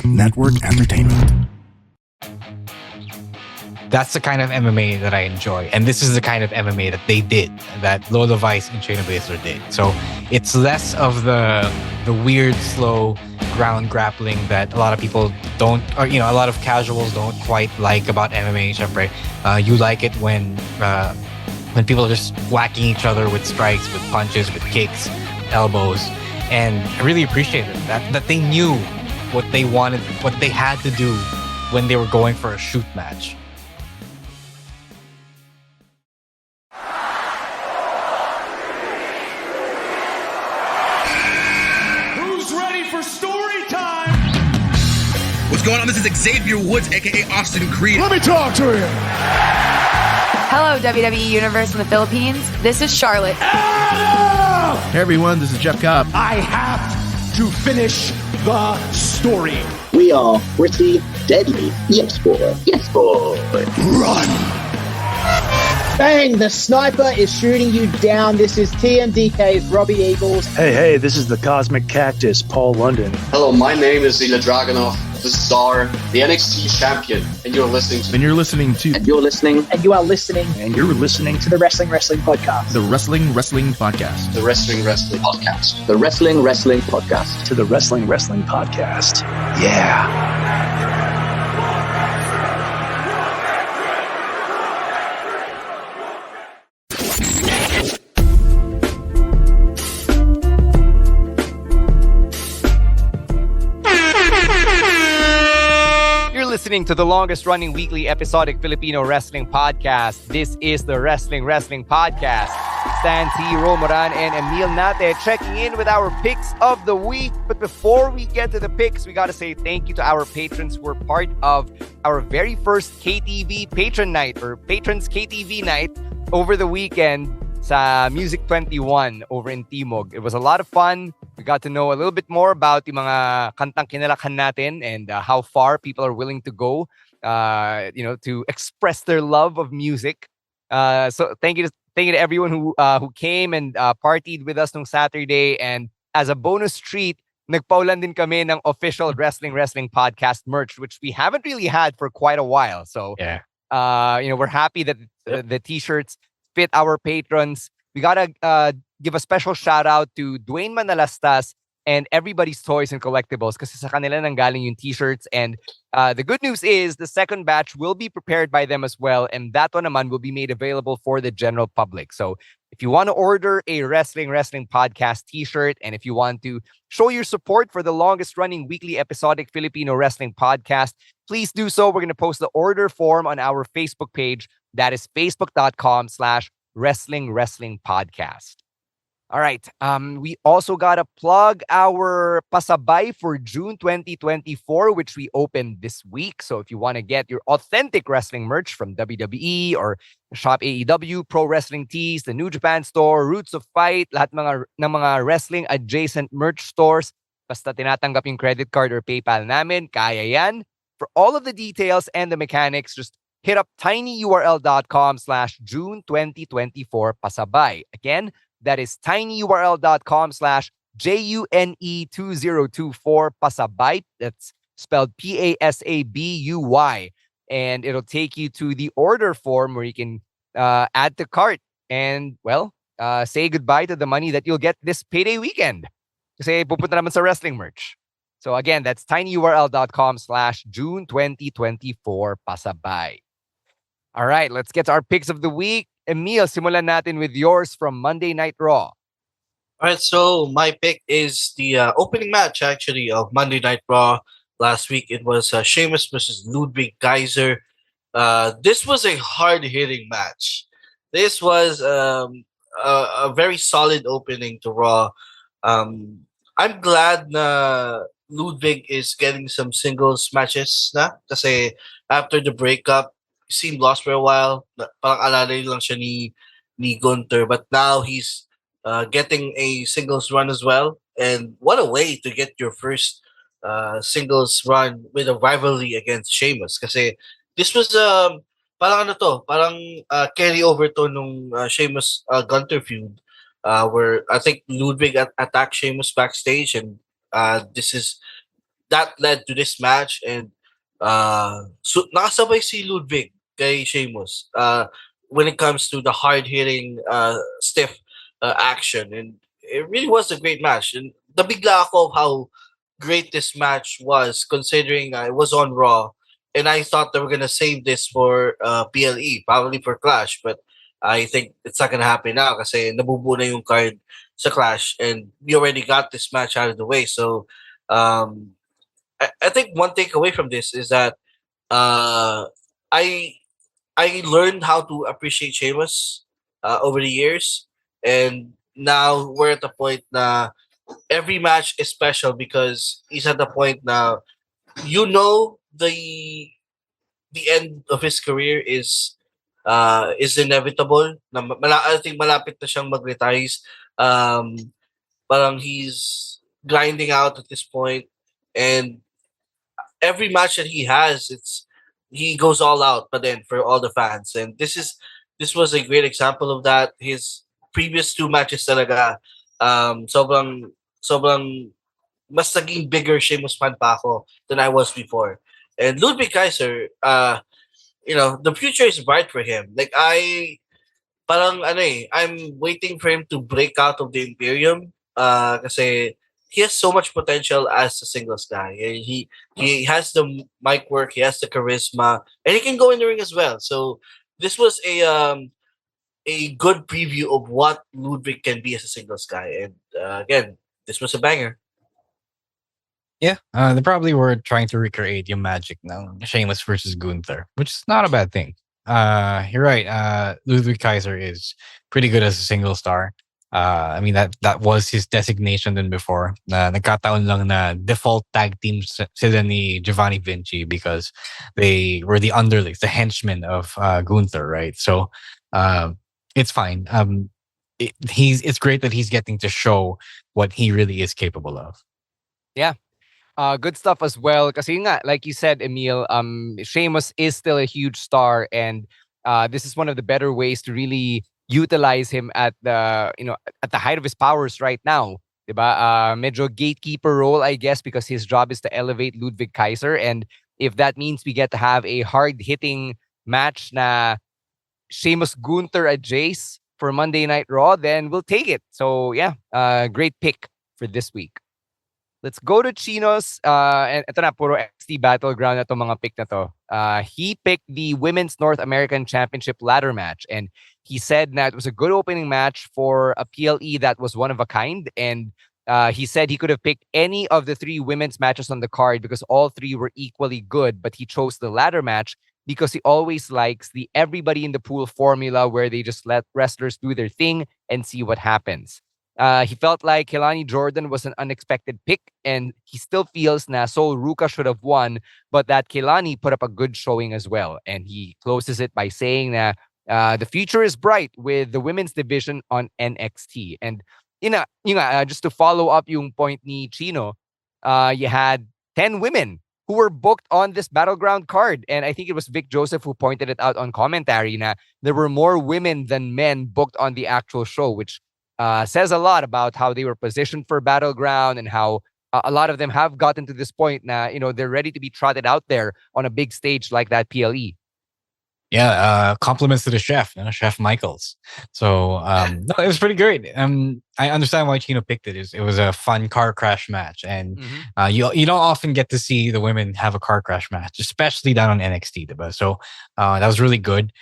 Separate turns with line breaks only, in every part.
Network Entertainment.
That's the kind of MMA that I enjoy. And this is the kind of MMA that they did, that Lola Vice and Shayna Baszler did. So it's less of the weird, slow ground grappling that a lot of people don't, or a lot of casuals don't quite like about MMA. Syempre, you like it when people are just whacking each other with strikes, with punches, with kicks, elbows. And I really appreciate it that they knew what they wanted, what they had to do when they were going for a shoot match.
What's going on? This is Xavier Woods, aka Austin Creed.
Let me talk to him.
Hello, WWE Universe in the Philippines. This is Charlotte.
Adam!
Hey everyone, this is Jeff Cobb.
I have to finish the story.
We are pretty deadly. Yes, boy. Yes, boy.
Run!
Bang! The sniper is shooting you down. This is TMDK's Robbie Eagles.
Hey, this is the Cosmic Cactus, Paul London.
Hello, my name is Ilya Dragunov, the Czar, the NXT champion, and you're listening to...
And you're listening to...
And you're listening...
And you are listening...
And you're listening
to the Wrestling Podcast.
The Wrestling Podcast.
The Wrestling Podcast.
The Wrestling Podcast.
To the Wrestling Podcast. Yeah.
Listening to the longest running weekly episodic Filipino wrestling podcast. This is the Wrestling Podcast. Stan T, Romoran, and Emile Nate checking in with our picks of the week. But before we get to the picks, we got to say thank you to our patrons who were part of our very first KTV patron night or patrons KTV night over the weekend sa Music 21 over in Timog. It was a lot of fun. We got to know a little bit more about yung mga kantang kinalakhan natin and how far people are willing to go, to express their love of music. So thank you to everyone who came and partied with us nung Saturday. And as a bonus treat, nagpaulan din kami ng official Wrestling Podcast merch, which we haven't really had for quite a while. So,
yeah,
we're happy that the t-shirts fit our patrons. We gotta give a special shout out to Dwayne Manalastas and Everybody's Toys and Collectibles kasi sa kanila nanggaling yung t-shirts. And the good news is the second batch will be prepared by them as well. And that one naman will be made available for the general public. So if you want to order a Wrestling Podcast t-shirt, and if you want to show your support for the longest running weekly episodic Filipino wrestling podcast, please do so. We're going to post the order form on our Facebook page. That is facebook.com/Wrestling Podcast. All right. We also got to plug our pasabay for June 2024, which we opened this week. So if you want to get your authentic wrestling merch from WWE or Shop AEW, Pro Wrestling Tees, the New Japan Store, Roots of Fight, lahat ng mga wrestling adjacent merch stores, basta tinatanggap yung credit card or PayPal namin, kaya yan. For all of the details and the mechanics, just hit up tinyurl.com/June 2024 pasabay. Again, that is tinyurl.com/JUNE2024 pasabay. That's spelled PASABUY. And it'll take you to the order form where you can add to cart and, say goodbye to the money that you'll get this payday weekend. Kasi pupunta naman sa wrestling merch. So again, that's tinyurl.com/June 2024 pasabay. All right, let's get to our picks of the week. Emile, simulan natin with yours from Monday Night Raw.
All right, so my pick is the opening match, actually, of Monday Night Raw. Last week, it was Sheamus versus Ludwig Kaiser. This was a hard-hitting match. This was a very solid opening to Raw. I'm glad na Ludwig is getting some singles matches na. Kasi after the breakup, he seemed lost for a while. Parang alalay lang siya ni Gunther. But now he's getting a singles run as well. And what a way to get your first singles run with a rivalry against Sheamus. Kasi this was parang carry over to nung Sheamus Gunther feud. Where I think Ludwig attacked Sheamus backstage, and that led to this match, and so nakasabay si Ludwig kay Sheamus when it comes to the hard hitting stiff action, and it really was a great match. And nabigla ako of how great this match was, considering it was on Raw, and I thought they were gonna save this for PLE, probably for Clash, but I think it's not gonna happen now kasi nabubuo na yung card sa Clash, and we already got this match out of the way. So um, I think one takeaway from this is that uh, I I learned how to appreciate Sheamus over the years, and now we're at the point na every match is special because he's at the point now. You know the end of his career is inevitable. I think malapit na siyang mag-retire. Um, Parang he's grinding out at this point, and every match that he has, he goes all out. But then for all the fans, and this was a great example of that. His previous two matches talaga, sobrang mas naging bigger Sheamus fan pa ako than I was before. And Ludwig Kaiser, the future is bright for him. Like parang I'm waiting for him to break out of the Imperium. Kasi he has so much potential as a singles guy. He has the mic work, he has the charisma, and he can go in the ring as well. So this was a good preview of what Ludwig can be as a singles guy. And again, this was a banger.
Yeah, they probably were trying to recreate your magic now, Sheamus versus Gunther, which is not a bad thing. You're right. Ludwig Kaiser is pretty good as a single star. I mean that was his designation then before. Nagkataon lang na default tag team sila ni Giovanni Vinci because they were the underlings, the henchmen of Gunther, right? So it's fine. It's great that he's getting to show what he really is capable of.
Yeah. Good stuff as well. Kasi nga, like you said, Emile, Sheamus is still a huge star, and this is one of the better ways to really utilize him at the height of his powers right now. Diba? Medyo gatekeeper role, I guess, because his job is to elevate Ludwig Kaiser, and if that means we get to have a hard-hitting match na Sheamus Gunther at Jace for Monday Night Raw, then we'll take it. So yeah, great pick for this week. Let's go to Chino's. And ito na, puro XT Battleground na itong mga pick na to. He picked the Women's North American Championship ladder match. And he said that it was a good opening match for a PLE that was one of a kind. And he said he could have picked any of the three women's matches on the card because all three were equally good. But he chose the ladder match because he always likes the everybody in the pool formula where they just let wrestlers do their thing and see what happens. He felt like Kelani Jordynne was an unexpected pick, and he still feels na Sol Ruka should have won, but that Kelani put up a good showing as well. And he closes it by saying that the future is bright with the women's division on NXT. And just to follow up yung point ni Chino, you had 10 women who were booked on this Battleground card. And I think it was Vic Joseph who pointed it out on commentary na there were more women than men booked on the actual show, which says a lot about how they were positioned for Battleground and how a lot of them have gotten to this point now. They're ready to be trotted out there on a big stage like that PLE.
Yeah, compliments to the chef, Chef Michaels. So no, it was pretty great. I understand why Chino picked it. It was a fun car crash match, and you don't often get to see the women have a car crash match, especially down on NXT. Diba? So that was really good.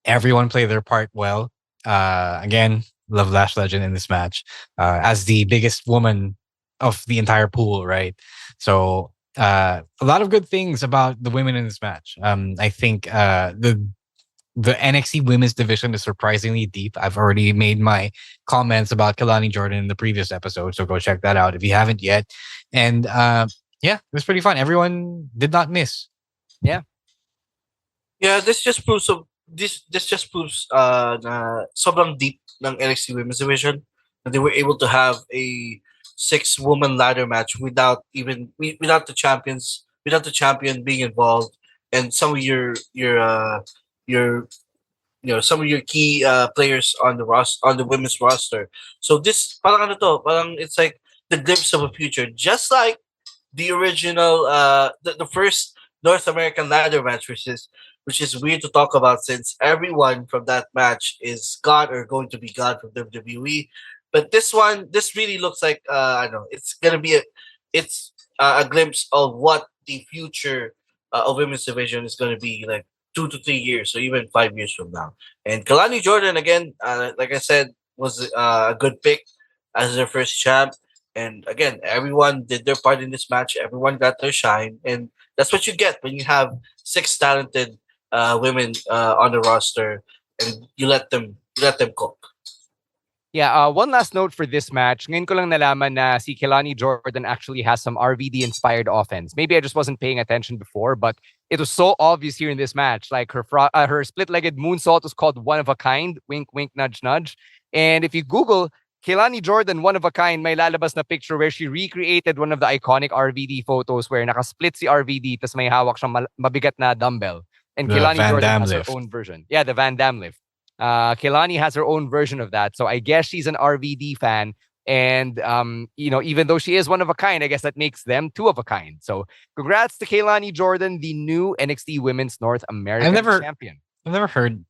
Everyone played their part well. Again, love Lash Legend in this match as the biggest woman of the entire pool, right? So a lot of good things about the women in this match. I think the NXT women's division is surprisingly deep. I've already made my comments about Kelani Jordynne in the previous episode, so go check that out if you haven't yet. And yeah, it was pretty fun. Everyone did not miss.
Yeah.
Yeah, this just proves na sobrang deep ng NXT Women's Division, and they were able to have a 6-woman ladder match without the champion being involved, and some of your some of your key players on the women's roster. So this parang it's like the glimpse of a future, just like the original, the first North American ladder match, which is weird to talk about since everyone from that match is gone or going to be gone from WWE. But this really looks like I don't know, it's a glimpse of what the future of women's division is going to be like 2 to 3 years, so even 5 years from now. And Kalani Jordan again, like I said, was a good pick as their first champ. And again, everyone did their part in this match. Everyone got their shine, and that's what you get when you have six talented women on the roster, and you let them cook.
Yeah, one last note for this match. Ngayon ko lang nalaman na si Kelani Jordan actually has some RVD-inspired offense. Maybe I just wasn't paying attention before, but it was so obvious here in this match. Like her split-legged moonsault was called One of a Kind. Wink, wink, nudge, nudge. And if you Google Kelani Jordan, One of a Kind, may lalabas na picture where she recreated one of the iconic RVD photos where nakasplit si RVD tas may hawak siyang mabigat na dumbbell. And
The
Kelani
Van
Jordan
Damme
has
lift.
her own version. Yeah, the Van Damme lift. Kelani has her own version of that. So I guess she's an RVD fan. And, even though she is one of a kind, I guess that makes them two of a kind. So congrats to Kelani Jordan, the new NXT Women's North American champion.
I've never heard.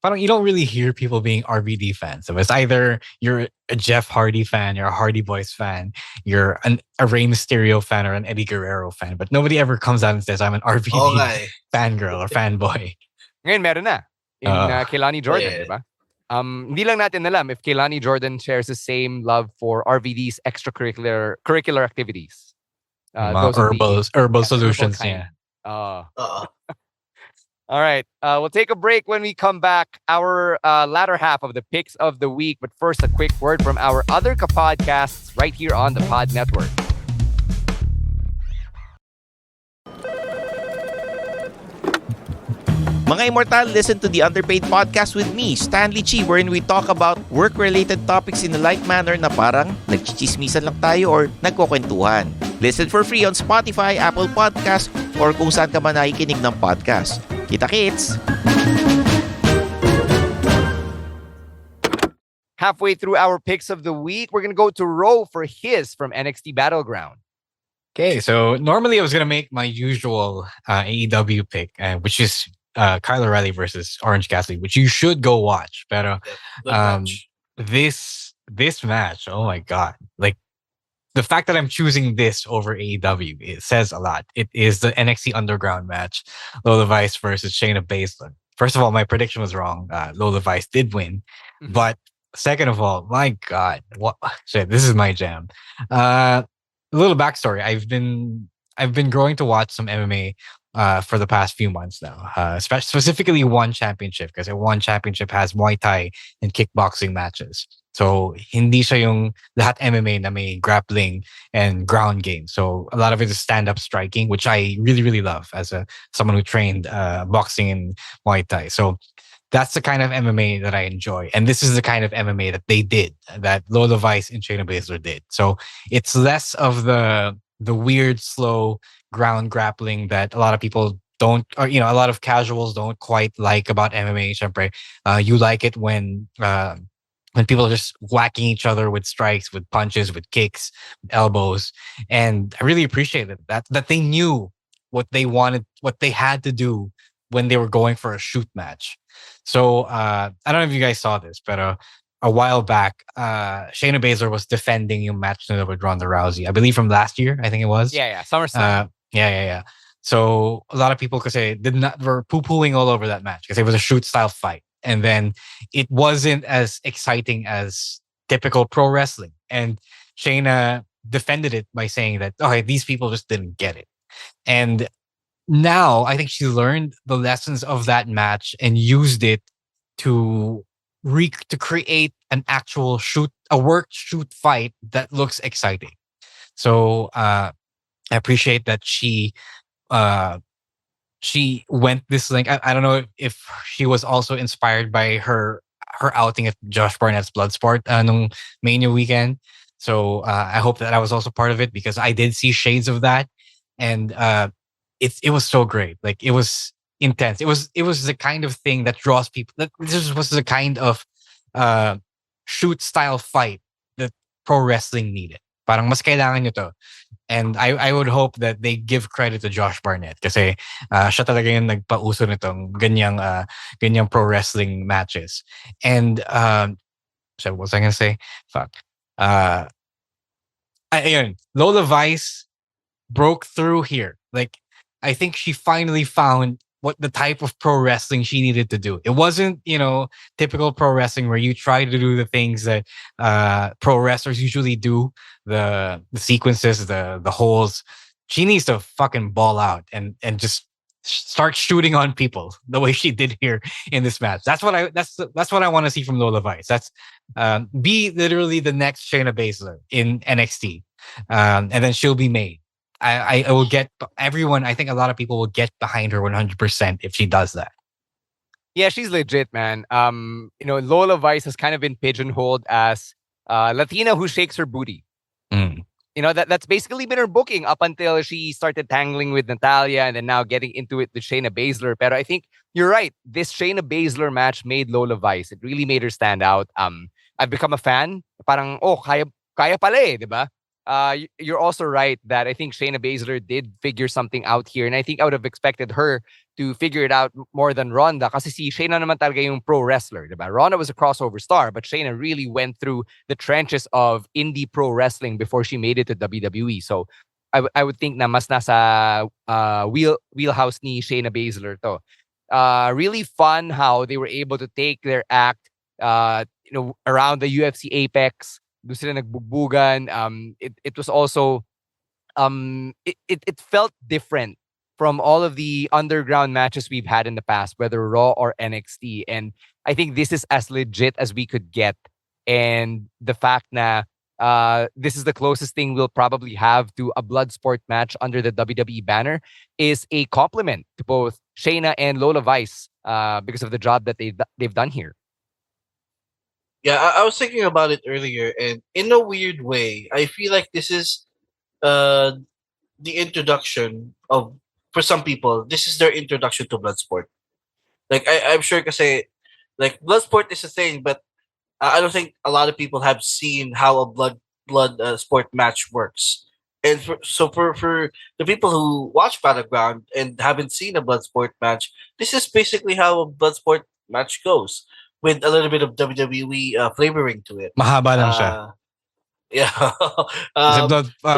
You don't really hear people being RVD fans. So it's either you're a Jeff Hardy fan, you're a Hardy Boys fan, you're a Rey Mysterio fan, or an Eddie Guerrero fan. But nobody ever comes out and says, I'm an RVD fangirl or fanboy.
Ngayon meron na. In Kelani Jordan, di ba? Hindi lang natin alam if Kelani Jordan shares the same love for RVD's curricular activities. Those
herbal solutions, yeah.
All right. We'll take a break. When we come back, our latter half of the picks of the week. But first, a quick word from our other podcasts right here on the Pod Network.
Mga Immortal, listen to the Underpaid Podcast with me, Stanley Chi, wherein we talk about work-related topics in a light manner na parang nagchichismisan lang tayo or nagkukwentuhan. Listen for free on Spotify, Apple Podcast, or kung saan ka man nakikinig ng podcast. Kita-kits!
Halfway through our picks of the week, we're going to go to Ro for his from NXT Battleground.
Okay, so normally I was going to make my usual AEW pick, which is Kyle O'Reilly versus Orange Cassidy, which you should go watch. But this match, oh my god! Like the fact that I'm choosing this over AEW, it says a lot. It is the NXT Underground match, Lola Vice versus Shayna Baszler. First of all, my prediction was wrong. Lola Vice did win, but second of all, my god, what shit! This is my jam. A little backstory: I've been growing to watch some MMA for the past few months now, specifically One Championship, because One Championship has Muay Thai and kickboxing matches. So hindi siya yung lahat MMA na may grappling and ground game. So a lot of it is stand-up striking, which I really, really love as someone who trained boxing and Muay Thai. So that's the kind of MMA that I enjoy. And this is the kind of MMA that they did, that Lola Vice and Shayna Baszler did. So it's less of the weird, slow ground grappling that a lot of people don't, or a lot of casuals don't quite like about MMA. Syempre, you like it when people are just whacking each other with strikes, with punches, with kicks, with elbows. And I really appreciate it that they knew what they wanted, what they had to do when they were going for a shoot match. So I don't know if you guys saw this, but a while back, Shayna Baszler was defending yung match with Ronda Rousey, I believe from last year. I think it was.
Yeah. SummerSlam.
Yeah. So a lot of people were poo-pooing all over that match because it was a shoot style fight, and then it wasn't as exciting as typical pro wrestling. And Shayna defended it by saying that, okay, these people just didn't get it. And now I think she learned the lessons of that match and used it to create an actual work shoot fight that looks exciting. So I appreciate that she went this length. I don't know if she was also inspired by her outing at Josh Barnett's Bloodsport nung Mania weekend. So I hope that I was also part of it, because I did see shades of that, and it was so great. Like, it was intense. It was the kind of thing that draws people. This was the kind of shoot style fight that pro wrestling needed. Parang mas kailangan nyo to. And I would hope that they give credit to Josh Barnett kasi siya talaga yung nagpauso nitong ganyang pro wrestling matches. And so what was I gonna say? Fuck. Ayun, Lola Vice broke through here. Like, I think she finally found what the type of pro wrestling she needed to do. It wasn't, typical pro wrestling where you try to do the things that pro wrestlers usually do, the sequences, the holes. She needs to fucking ball out and just start shooting on people the way she did here in this match. That's what I want to see from Lola Vice. That's be literally the next Shayna Baszler in NXT, and then she'll be made. I will get everyone. I think a lot of people will get behind her 100% if she does that.
Yeah, she's legit, man. Lola Vice has kind of been pigeonholed as Latina who shakes her booty. That's basically been her booking up until she started tangling with Natalya and then now getting into it with Shayna Baszler. But I think you're right. This Shayna Baszler match made Lola Vice. It really made her stand out. I've become a fan. Parang, kaya pala eh, di ba? You're also right that I think Shayna Baszler did figure something out here. And I think I would have expected her to figure it out more than Ronda. Kasi si Shayna naman talaga yung pro wrestler, diba? Ronda was a crossover star, but Shayna really went through the trenches of indie pro wrestling before she made it to WWE. So I would think na mas nasa wheelhouse ni Shayna Baszler to. Really fun how they were able to take their act around the UFC Apex. Doon sila nagbugbugan. It was also it felt different from all of the underground matches we've had in the past, whether Raw or NXT. And I think this is as legit as we could get. And the fact na this is the closest thing we'll probably have to a Bloodsport match under the WWE banner is a compliment to both Shayna and Lola Vice because of the job that they've done here.
Yeah, I was thinking about it earlier, and in a weird way, I feel like this is the introduction of, for some people, this is their introduction to Bloodsport. Like, I'm sure kasi, like, Bloodsport is a thing, but I don't think a lot of people have seen how a blood sport match works. And for the people who watch Battleground and haven't seen a Bloodsport match, this is basically how a Bloodsport match goes, with a little bit of WWE flavoring to it.
Mahaba lang siya.
Yeah.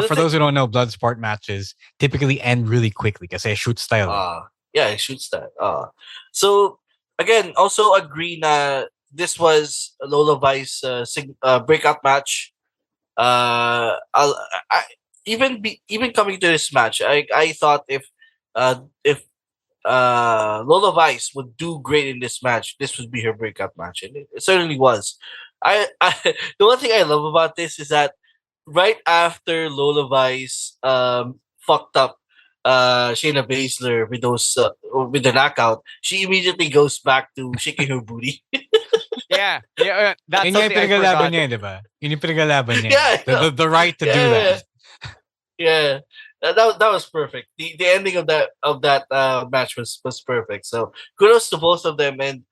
For those who don't know, Bloodsport matches typically end really quickly kasi shoot style.
Yeah, it shoots that. So again, also agree na this was Lola Vice breakout match. Even coming to this match, I thought if Lola Vice would do great in this match, this would be her breakout match, and it certainly was. I the one thing I love about this is that right after Lola Vice fucked up Shayna Baszler with with the knockout, she immediately goes back to shaking her booty.
Yeah, that's
Yun
something I forgot.
niya, diba? Yun yung pinagalaban niya.
Yeah,
the right to do that.
Yeah. That was perfect. The ending of that match was perfect. So kudos to both of them, and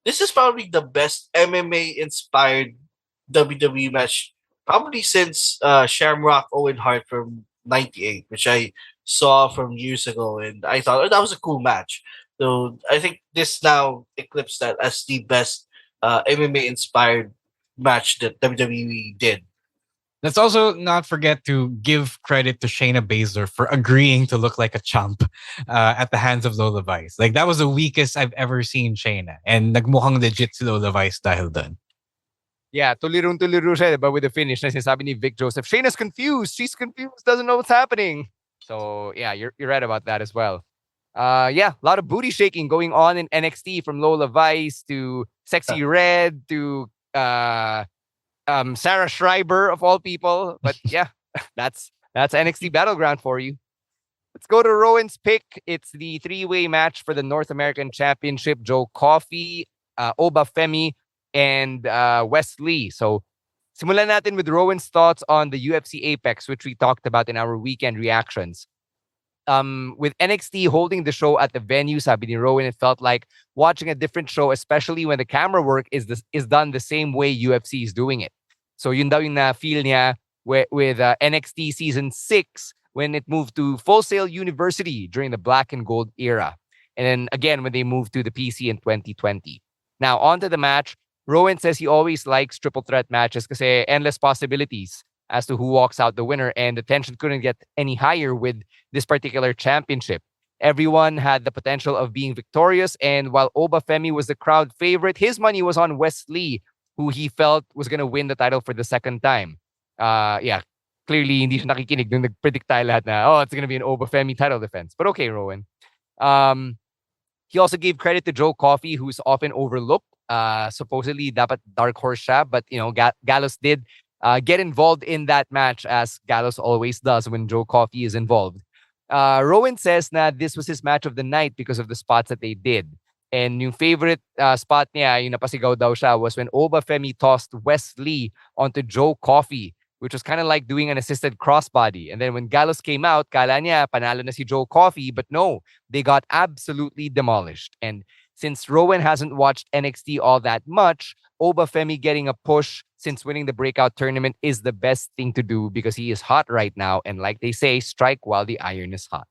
this is probably the best MMA inspired WWE match probably since Shamrock Owen Hart from '98, which I saw from years ago, and I thought that was a cool match. So I think this now eclipsed that as the best MMA inspired match that WWE did.
Let's also not forget to give credit to Shayna Baszler for agreeing to look like a chump at the hands of Lola Vice. Like, that was the weakest I've ever seen Shayna. And nagmukhang legit si Lola Vice dahil dun.
Yeah, tulirong siya, but with the finish, na sinasabi ni Vic Joseph, Shayna's confused. She's confused, doesn't know what's happening. So, yeah, you're right about that as well. A lot of booty shaking going on in NXT, from Lola Vice to Sexy Red to Sarah Schreiber of all people. But yeah, that's NXT Battleground for you. Let's go to Rowan's pick. It's the three-way match for the North American Championship. Joe Coffey, Oba Femi, and Wesley. So simulan natin with Rowan's thoughts on the UFC Apex, which we talked about in our weekend reactions. With NXT holding the show at the venue, sabi ni Rowan, it felt like watching a different show, especially when the camera work is done the same way UFC is doing it. So yun daw yung na-feel niya with NXT Season 6 when it moved to Full Sail University during the Black and Gold era. And then again when they moved to the PC in 2020. Now, on to the match. Rowan says he always likes triple threat matches because endless possibilities as to who walks out the winner, and the tension couldn't get any higher with this particular championship. Everyone had the potential of being victorious, and while Oba Femi was the crowd favorite, his money was on Wesley, who he felt was going to win the title for the second time. Yeah, clearly hindi siya nakikinig nung nag-predict tayo lahat na, it's going to be an Oba Femi title defense. But okay, Rowan. He also gave credit to Joe Coffey, who's often overlooked. Supposedly dapat dark horse siya, but Gallows did get involved in that match, as Gallows always does when Joe Coffey is involved. Rowan says that this was his match of the night because of the spots that they did. And yung favorite spot niya, yung napasigaw daw siya, was when Oba Femi tossed Wesley onto Joe Coffey, which was kind of like doing an assisted crossbody. And then when Gallows came out, kala niya panalo na si Joe Coffey, but no, they got absolutely demolished. And since Rowan hasn't watched NXT all that much, Oba Femi getting a push since winning the breakout tournament is the best thing to do because he is hot right now. And like they say, strike while the iron is hot.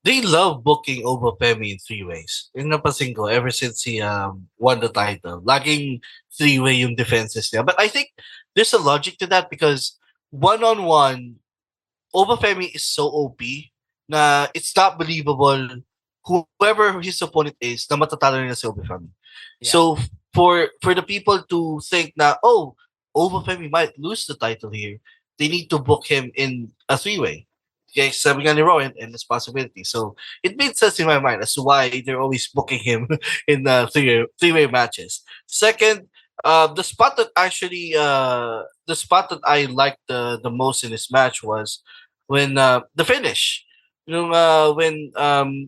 They love booking Oba Femi in three ways. Yung napansin ko, ever since he won the title, laging three-way yung defenses niya. But I think there's a logic to that because one-on-one, Oba Femi is so OP na it's not believable whoever his opponent is na matatalo nila si Oba Femi. Yeah. So for the people to think na, Oba Femi might lose the title here, they need to book him in a three-way. Okay, sabi nga ni Rowan, and this possibility. So it made sense in my mind as to why they're always booking him in three-way matches. Second, the spot that I liked the most in this match was when the finish. When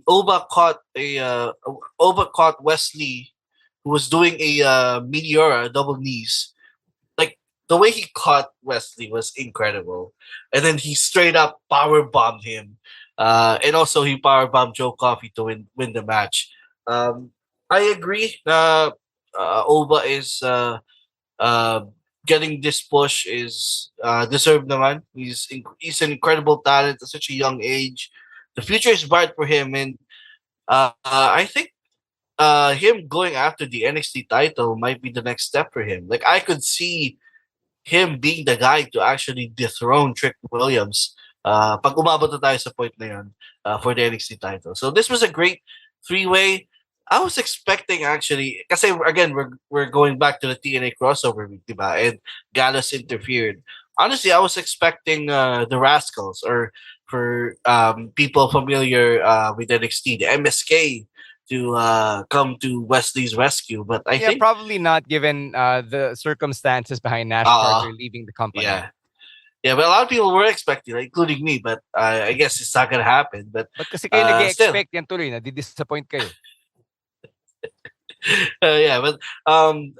Oba caught Wesley, who was doing a Meteora, double knees. Like the way he caught Wesley was incredible, and then he straight up power bombed him, and also he power bombed Joe Coffey to win the match. I agree. Oba is getting this push is deserved naman. He's an incredible talent at such a young age. The future is bright for him, and I think him going after the NXT title might be the next step for him. Like I could see him being the guy to actually dethrone Trick Williams pag umabot na tayo sa point na yun for the NXT title. So this was a great three-way. I was expecting actually, kasi again, we're going back to the TNA crossover week, diba? And Gallows interfered. Honestly, I was expecting the Rascals, or for people familiar with NXT, the MSK, to come to Wesley's rescue. But I think
probably not, given the circumstances behind Nash Carter leaving the company.
Yeah, but a lot of people were expecting, including me. But I guess it's not gonna happen. But
kasi kayo nag-expect yan tuloy, na-disappoint kayo.
Yeah, but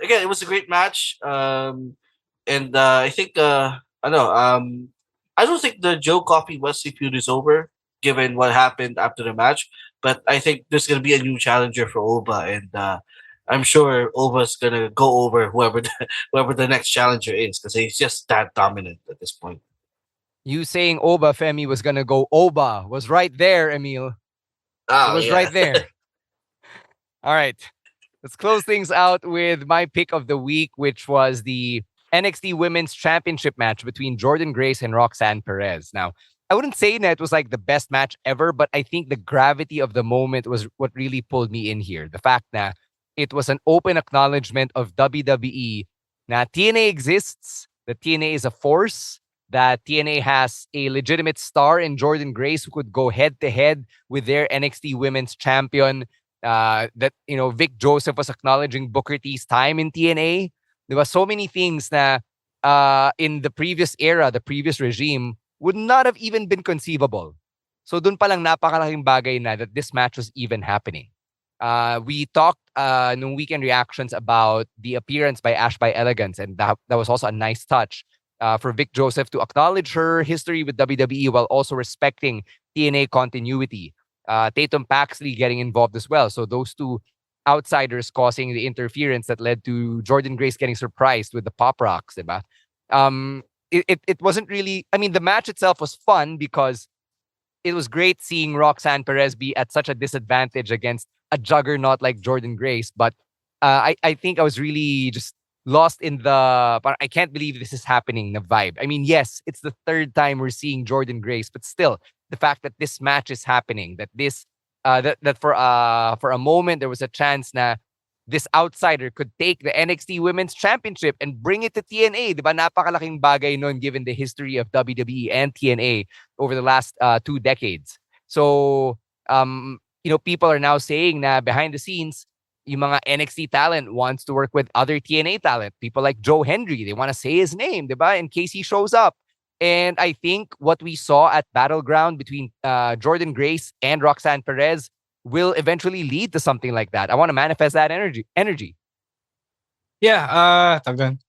again, it was a great match. And I think I don't think the Joe Coffey Wesley feud is over, given what happened after the match. But I think there's gonna be a new challenger for Oba, and I'm sure Oba's gonna go over whoever the next challenger is, because he's just that dominant at this point.
You saying Oba Femi was gonna go Oba was right there, Emile. It was right there. All right. Let's close things out with my pick of the week, which was the NXT Women's Championship match between Jordynne Grace and Roxanne Perez. Now, I wouldn't say that it was like the best match ever, but I think the gravity of the moment was what really pulled me in here. The fact that it was an open acknowledgement of WWE that TNA exists, that TNA is a force, that TNA has a legitimate star in Jordynne Grace who could go head-to-head with their NXT Women's Champion. That Vic Joseph was acknowledging Booker T's time in TNA. There were so many things that in the previous era, the previous regime, would not have even been conceivable. So dun palang napakalaking bagay na that this match was even happening. We talked nung weekend reactions about the appearance by Ash by Elegance, and that was also a nice touch for Vic Joseph to acknowledge her history with WWE while also respecting TNA continuity. Tatum Paxley getting involved as well. So those two outsiders causing the interference that led to Jordynne Grace getting surprised with the Pop Rocks, diba? It wasn't really. I mean, the match itself was fun because it was great seeing Roxanne Perez be at such a disadvantage against a juggernaut like Jordynne Grace. But I think I was really just lost in the. But I can't believe this is happening. The vibe. I mean, yes, it's the third time we're seeing Jordynne Grace, but still, the fact that this match is happening, that this that for a moment there was a chance na this outsider could take the NXT Women's Championship and bring it to TNA. Diba? Napakalaking bagay nun given the history of WWE and TNA over the last 2 decades. So, people are now saying na behind the scenes, yung mga NXT talent wants to work with other TNA talent. People like Joe Hendry, they want to say his name, diba? In case he shows up. And I think what we saw at Battleground between Jordynne Grace and Roxanne Perez will eventually lead to something like that. I want to manifest that energy.
Yeah, Tagdan.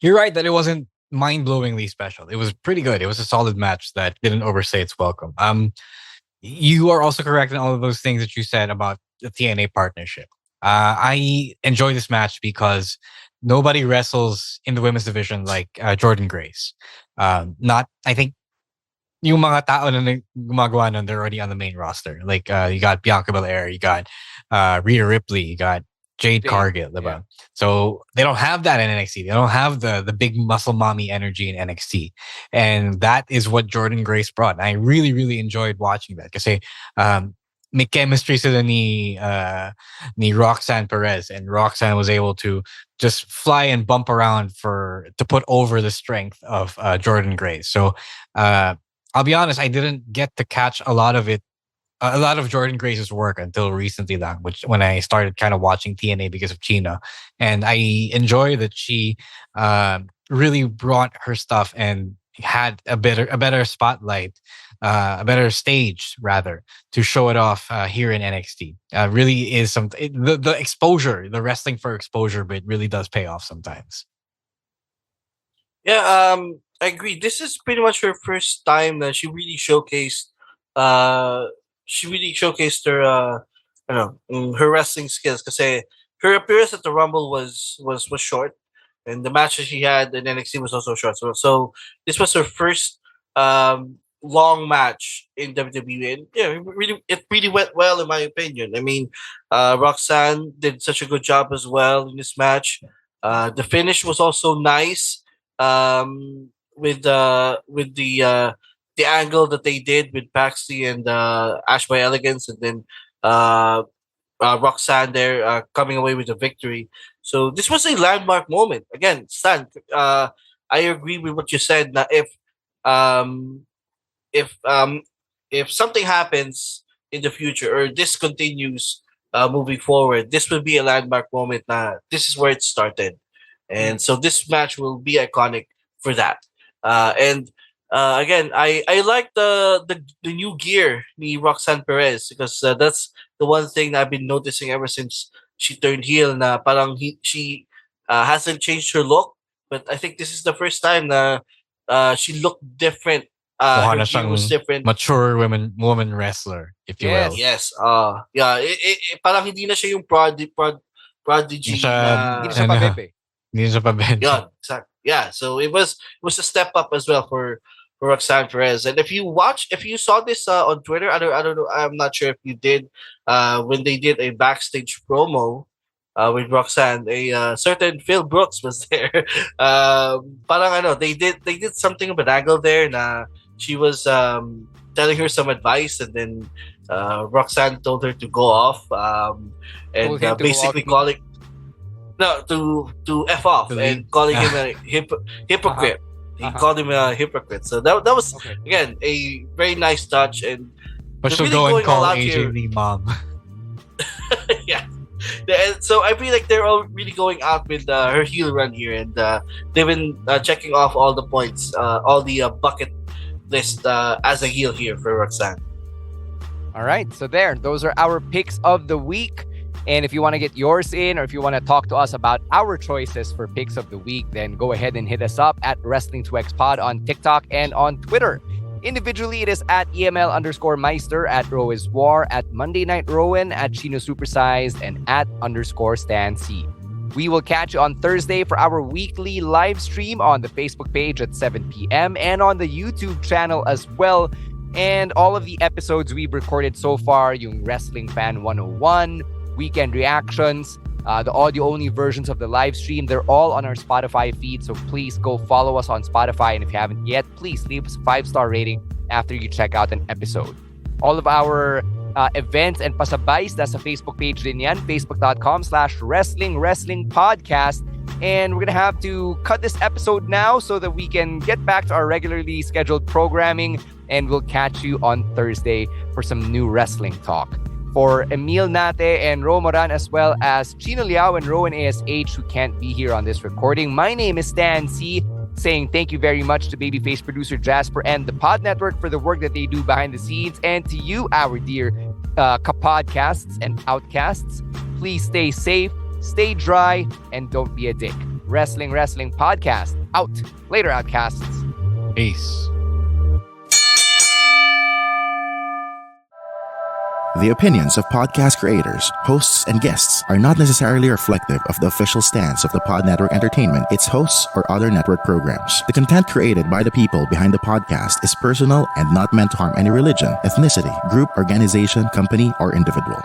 You're right that it wasn't mind-blowingly special. It was pretty good. It was a solid match that didn't overstay its welcome. You are also correct in all of those things that you said about the TNA partnership. I enjoy this match because nobody wrestles in the women's division like Jordynne Grace. I think yung mga tao na gumagawa nun, they're already on the main roster. Like, you got Bianca Belair, you got Rhea Ripley, you got Jade Cargill, diba? Yeah. So they don't have that in NXT. They don't have the big muscle mommy energy in NXT. And that is what Jordynne Grace brought. And I really, really enjoyed watching that. Kasi may chemistry sila ni Roxanne Perez, and Roxanne was able to just fly and bump around to put over the strength of Jordynne Grace. So I'll be honest, I didn't get to catch a lot of Jordynne Grace's work until recently, when I started kind of watching TNA because of China. And I enjoy that she really brought her stuff and had a better spotlight, a better stage rather, to show it off here in NXT. Really is something. The exposure, the wrestling for exposure, but it really does pay off sometimes.
Yeah, I agree. This is pretty much her first time that she really showcased. Her, her wrestling skills. Because her appearance at the Rumble was short, and the match that she had in NXT was also short. So this was her first long match in WWE, and yeah, it really went well in my opinion. I mean, Roxanne did such a good job as well in this match. The finish was also nice. With the angle that they did with Paxley and Ash by Elegance, and then Roxanne there coming away with the victory. So this was a landmark moment. Again, Stan, I agree with what you said. That if something happens in the future or this continues moving forward, this will be a landmark moment. This is where it started, and so this match will be iconic for that. And again, I like the new gear ni Roxanne Perez, because that's the one thing I've been noticing ever since she turned heel. Na parang she hasn't changed her look, but I think this is the first time na she looked different. Her gear was different.
Mature woman wrestler, if you will.
Yes. Yeah. Parang hindi na siya yung prodigy.
Hindi siya pabebe.
Hindi siya pabebe.
Yeah, exactly. Yeah, so it was a step up as well for Roxanne Perez. And if you saw this on Twitter, I don't know, I'm not sure if you did, when they did a backstage promo with Roxanne, a certain Phil Brooks was there. Parang they did something of an angle there. Na she was telling her some advice, and then Roxanne told her to go off, and basically calling. No, to F off and calling him a hypocrite. He called him a hypocrite. So that was again a very nice touch, and
but she'll really go and call AJ Lee mom.
Yeah. And so I feel like they're all really going out with her heel run here, and they've been checking off all the points, all the bucket list as a heel here for Roxanne.
All right, so those are our picks of the week. And if you want to get yours in, or if you want to talk to us about our choices for picks of the week, then go ahead and hit us up at Wrestling2XPod on TikTok and on Twitter. Individually, it is at EML_Meister, at Row is War, at Monday Night Rowen, at Chino Supersized, and at _Stan C. We will catch you on Thursday for our weekly live stream on the Facebook page at 7 p.m. and on the YouTube channel as well. And all of the episodes we've recorded so far, yung Wrestling Fan 101, Weekend Reactions, the audio-only versions of the live stream, they're all on our Spotify feed. So please go follow us on Spotify. And if you haven't yet, please leave us a 5-star rating after you check out an episode. All of our events and pasabays, that's sa Facebook page din yan, facebook.com/wrestling podcast. And we're going to have to cut this episode now so that we can get back to our regularly scheduled programming. And we'll catch you on Thursday for some new wrestling talk. For Emile Nate and Ro Moran, as well as Chino Liao and Rowan ASH, who can't be here on this recording, my name is Stan C, saying thank you very much to Babyface producer Jasper and the Pod Network for the work that they do behind the scenes. And to you, our dear kapodcasts and outcasts, please stay safe, stay dry, and don't be a dick. Wrestling Podcast. Out. Later, outcasts.
Peace.
The opinions of podcast creators, hosts, and guests are not necessarily reflective of the official stance of the Pod Network Entertainment, its hosts, or other network programs. The content created by the people behind the podcast is personal and not meant to harm any religion, ethnicity, group, organization, company, or individual.